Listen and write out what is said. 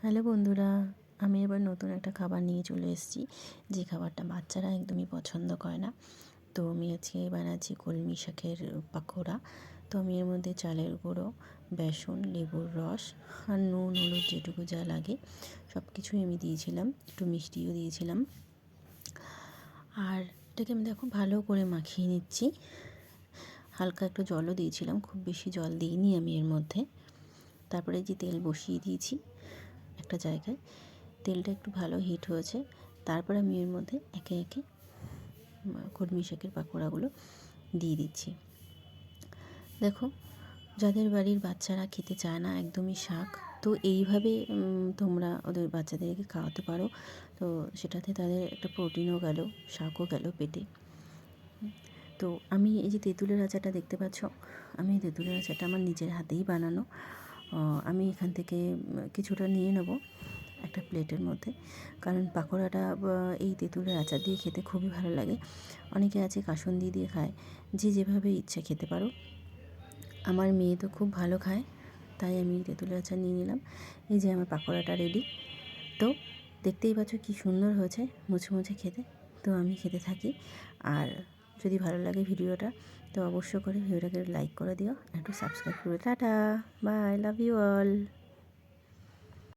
Hello বন্ধুরা, আমি এবার নতুন একটা খাবার নিয়ে চলে এসেছি, যে খাবারটা বাচ্চারা একদমই পছন্দ করে না। তো আমি আজকে বানাচ্ছি কলমি শাকের পাকোড়া। তো আমি এর মধ্যে চালের গুঁড়ো, বেসন, লেবুর রস আর নুন হলুদ যেটুকু যা লাগে সব কিছুই আমি দিয়েছিলাম, একটু মিষ্টিও দিয়েছিলাম। আর এটাকে আমি দেখো ভালো করে মাখিয়ে নিচ্ছি। হালকা একটু জলও দিয়েছিলাম, খুব বেশি জল দিইনি আমি এর মধ্যে। তারপরে যে তেল বসিয়ে দিয়েছি একটা জায়গায়, তেলটা একটু ভালো হিট হয়েছে। তারপর আমি এর মধ্যে একে একে কলমি শাকের পাকোড়াগুলো দিয়ে দিচ্ছি। দেখো, যাদের বাড়ির বাচ্চারা খেতে চায় না একদমই শাক, তো এইভাবে তোমরা ওদের বাচ্চাদেরকে খাওয়াতে পারো। তো সেটাতে তাদের একটা প্রোটিনও গেল, শাকও গেল পেটে। তো আমি এই যে তেঁতুলের আচারটা দেখতে পাচ্ছ, আমি এই তেঁতুলের আচারটা আমার নিজের হাতেই বানানো। আমি এখান থেকে কিছুটা নিয়ে নেব একটা প্লেটের মধ্যে, কারণ পাকোড়াটা এই তেঁতুলের আচার দিয়ে খেতে খুবই ভালো লাগে। অনেকে আছে কাসুন্দি দিয়ে খায়, যে যেভাবে ইচ্ছা খেতে পারো। আমার মেয়ে তো খুব ভালো খায়, তাই আমি তেঁতুলের আচার নিয়ে নিলাম। এই যে আমার পাকোড়াটা রেডি। তো দেখতেই পাচ্ছ কী সুন্দর হয়েছে, মুছে মুছে খেতে। তো আমি খেতে থাকি। আর যদি ভালো লাগে ভিডিওটা, তো অবশ্য করে ভিডিওটাকে লাইক করে দিও, একটু সাবস্ক্রাইব করে। Tata, bye, love you all.